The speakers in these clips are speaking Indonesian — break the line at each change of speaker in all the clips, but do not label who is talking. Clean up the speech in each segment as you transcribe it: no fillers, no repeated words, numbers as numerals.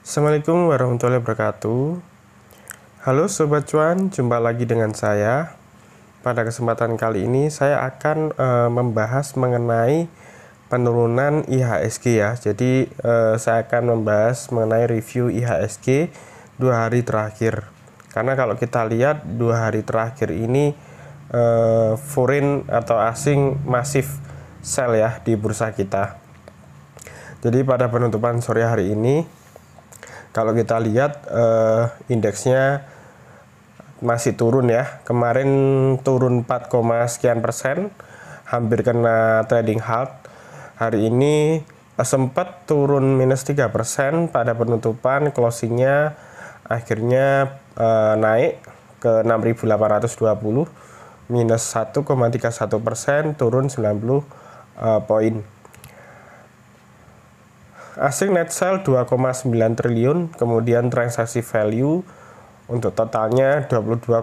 Assalamualaikum warahmatullahi wabarakatuh. Halo Sobat Cuan, jumpa lagi dengan saya. Pada kesempatan kali ini saya akan membahas mengenai penurunan IHSG ya. Jadi saya akan membahas mengenai review IHSG 2 hari terakhir. Karena kalau kita lihat 2 hari terakhir ini foreign atau asing masif sell ya di bursa kita. Jadi pada penutupan sore hari ini, kalau kita lihat indeksnya masih turun ya. Kemarin turun 4, sekian persen, hampir kena trading halt. Hari ini sempat turun minus 3% pada penutupan, closingnya akhirnya naik ke 6.820, minus 1,31%, turun 90 poin. Asing net sell 2,9 triliun, kemudian transaksi value untuk totalnya 22,9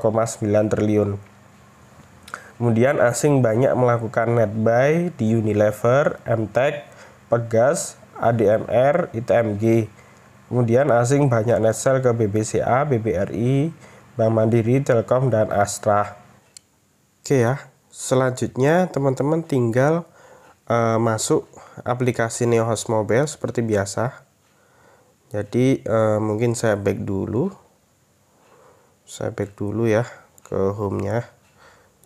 triliun. Kemudian asing banyak melakukan net buy di Unilever, Emtek, Pegas, ADMR, ITMG. Kemudian asing banyak net sell ke BBCA, BBRI, Bank Mandiri, Telkom, dan Astra. Oke ya, selanjutnya teman-teman tinggal masuk aplikasi Neohost Mobile seperti biasa. Jadi mungkin saya back dulu ya ke home-nya.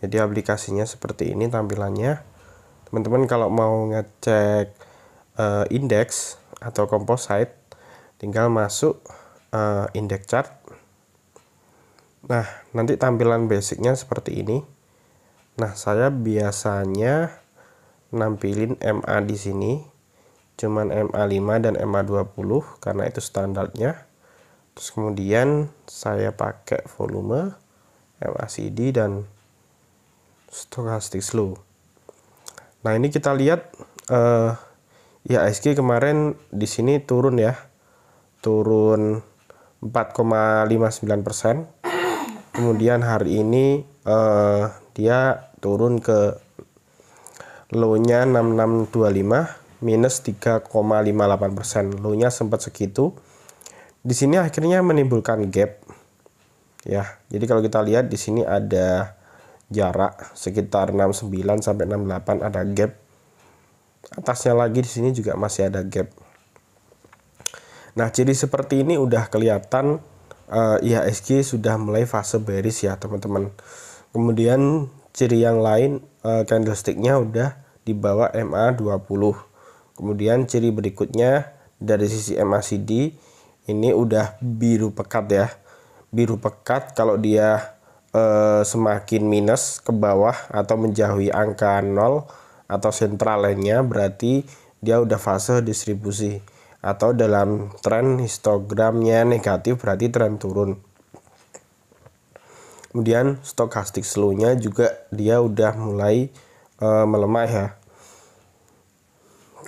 Jadi aplikasinya seperti ini tampilannya. Teman-teman kalau mau ngecek indeks atau composite, tinggal masuk index chart. Nah, nanti tampilan basicnya seperti ini. Nah, saya biasanya nampilin MA di sini, cuman MA5 dan MA20 karena itu standarnya. Terus kemudian saya pakai volume, MACD, dan stochastic slow. Nah, ini kita lihat IHSG kemarin di sini turun ya, turun 4,59%. Kemudian hari ini dia turun ke low-nya 6625, minus 3,58%. Low-nya sempat segitu. Di sini akhirnya menimbulkan gap ya. Jadi kalau kita lihat di sini ada jarak sekitar 69 sampai 68, ada gap. Atasnya lagi di sini juga masih ada gap. Nah, ciri seperti ini udah kelihatan IHSG sudah mulai fase bearish ya, teman-teman. Kemudian ciri yang lain, candlestick-nya udah di bawah MA20. Kemudian ciri berikutnya dari sisi MACD ini udah biru pekat ya. Biru pekat kalau dia semakin minus ke bawah atau menjauhi angka 0 atau sentral lainnya, berarti dia udah fase distribusi. Atau dalam tren histogramnya negatif, berarti tren turun. Kemudian stochastic slow-nya juga dia udah mulai melemah ya.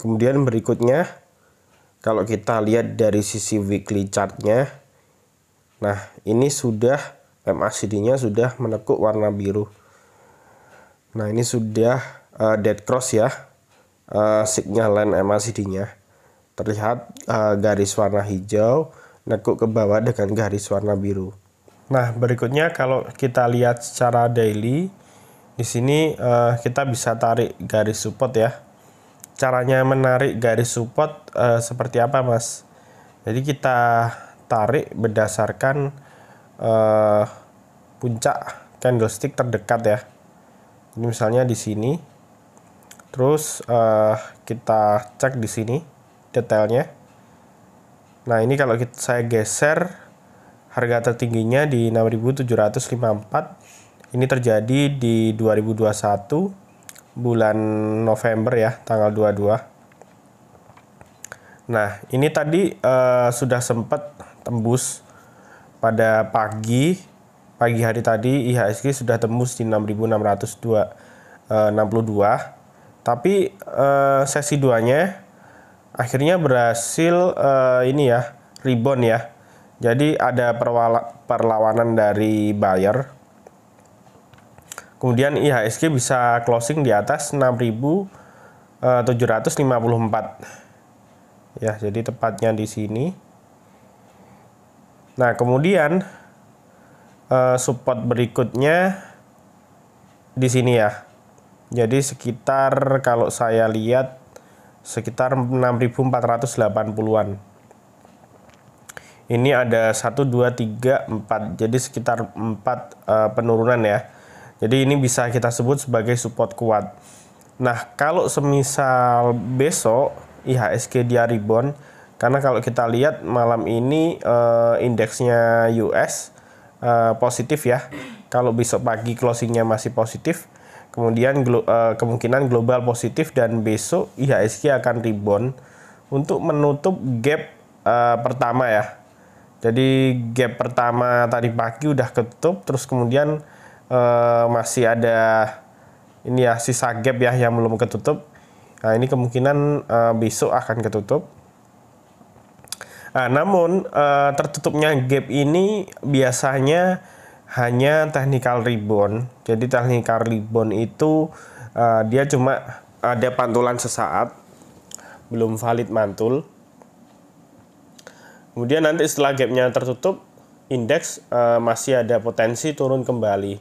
Kemudian berikutnya kalau kita lihat dari sisi weekly chart-nya, nah ini sudah MACD-nya sudah menekuk warna biru. Nah, ini sudah dead cross ya, signalan MACD-nya. Terlihat garis warna hijau nekuk ke bawah dengan garis warna biru. Nah, berikutnya kalau kita lihat secara daily, di sini kita bisa tarik garis support ya. Caranya menarik garis support seperti apa, Mas? Jadi kita tarik berdasarkan puncak candlestick terdekat ya. Ini misalnya di sini. Terus kita cek di sini detailnya. Nah, ini kalau saya geser, harga tertingginya di 6.754. Ini terjadi di 2021 bulan November ya, tanggal 22. Nah, ini tadi sudah sempat tembus pada pagi hari tadi. IHSG sudah tembus di 6.662. Tapi sesi 2-nya akhirnya berhasil ini ya, rebound ya. Jadi ada perlawanan dari buyer. Kemudian IHSG bisa closing di atas 6.754. Ya, jadi tepatnya di sini. Nah, kemudian support berikutnya di sini ya. Jadi sekitar kalau saya lihat sekitar 6.480-an. Ini ada 1 2 3 4. Jadi sekitar 4 penurunan ya. Jadi ini bisa kita sebut sebagai support kuat. Nah, kalau semisal besok IHSG dia rebound, karena kalau kita lihat malam ini indeksnya US positif ya. Kalau besok pagi closingnya masih positif, kemudian kemungkinan global positif dan besok IHSG akan rebound untuk menutup gap pertama ya. Jadi gap pertama tadi pagi udah ketutup, terus kemudian masih ada ini ya sisa gap ya yang belum ketutup. Nah, ini kemungkinan besok akan ketutup. Nah, namun tertutupnya gap ini biasanya hanya technical rebound. Jadi technical rebound itu dia cuma ada pantulan sesaat, belum valid mantul. Kemudian nanti setelah gapnya tertutup, indeks masih ada potensi turun kembali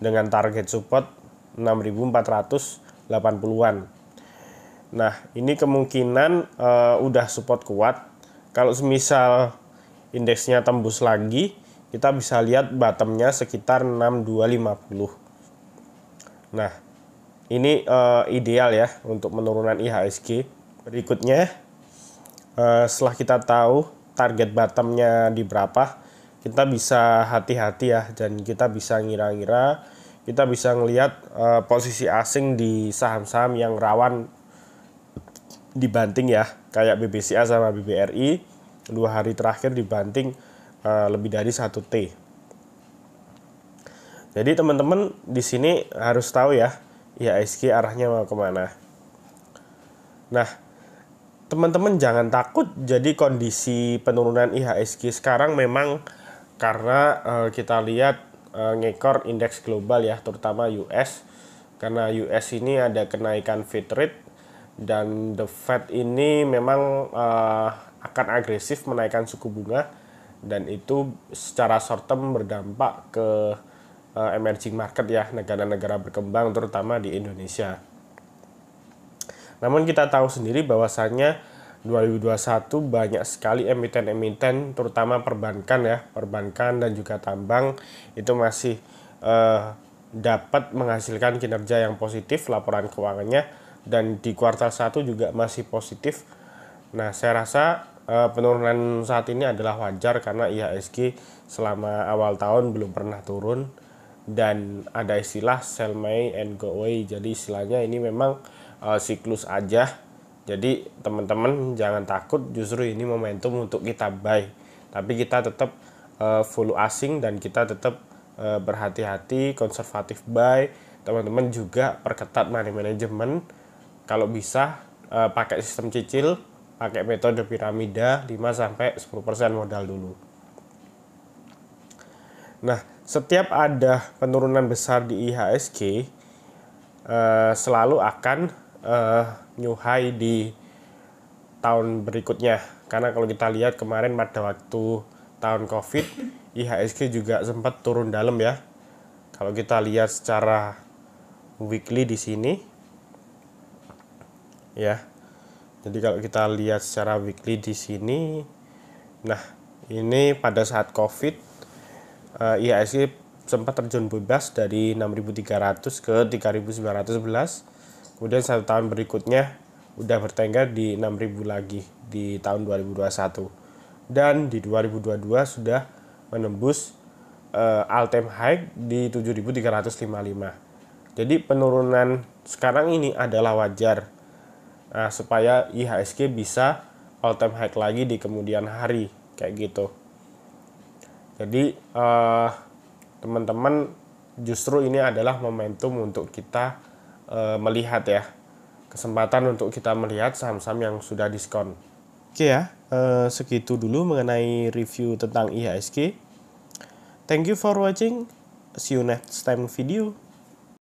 dengan target support 6.480-an. Nah, ini kemungkinan udah support kuat. Kalau semisal indeksnya tembus lagi, kita bisa lihat bottomnya sekitar 6250. Nah, ini ideal ya untuk penurunan IHSG. Berikutnya, setelah kita tahu target bottomnya di berapa, kita bisa hati-hati ya, dan kita bisa ngira-ngira, kita bisa ngelihat posisi asing di saham-saham yang rawan dibanting ya, kayak BBCA sama BBRI 2 hari terakhir dibanting lebih dari 1T. Jadi teman-teman di sini harus tahu ya, IHSG arahnya mau kemana. Nah, teman-teman jangan takut. Jadi kondisi penurunan IHSG sekarang memang karena kita lihat ngekor indeks global ya, terutama US. Karena US ini ada kenaikan Fed rate, dan the Fed ini memang akan agresif menaikkan suku bunga, dan itu secara short term berdampak ke emerging market ya, negara-negara berkembang terutama di Indonesia. Namun kita tahu sendiri bahwasannya 2021 banyak sekali emiten-emiten terutama perbankan ya, perbankan dan juga tambang itu masih dapat menghasilkan kinerja yang positif laporan keuangannya, dan di kuartal 1 juga masih positif. Nah, saya rasa penurunan saat ini adalah wajar karena IHSG selama awal tahun belum pernah turun, dan ada istilah sell May and go away. Jadi istilahnya ini memang siklus aja. Jadi teman-teman jangan takut, justru ini momentum untuk kita buy. Tapi kita tetap follow asing, dan kita tetap berhati-hati, konservatif buy. Teman-teman juga perketat money management. Kalau bisa pakai sistem cicil, pakai metode piramida 5-10% modal dulu. Nah, setiap ada penurunan besar di IHSG selalu akan new high di tahun berikutnya. Karena kalau kita lihat kemarin pada waktu tahun Covid, IHSG juga sempat turun dalam ya. Kalau kita lihat secara weekly di sini ya. Jadi kalau kita lihat secara weekly di sini, nah ini pada saat Covid IHSG sempat terjun bebas dari 6.300 ke 3.911. Kemudian 1 tahun berikutnya udah bertengger di 6.000 lagi di tahun 2021. Dan di 2022 sudah menembus all time high di 7.355. Jadi penurunan sekarang ini adalah wajar. Nah, supaya IHSG bisa all time high lagi di kemudian hari kayak gitu. Jadi teman-teman, justru ini adalah momentum untuk kita melihat ya, kesempatan untuk kita melihat saham-saham yang sudah diskon. Oke ya, segitu dulu mengenai review tentang IHSG. Thank you for watching. See you next time video.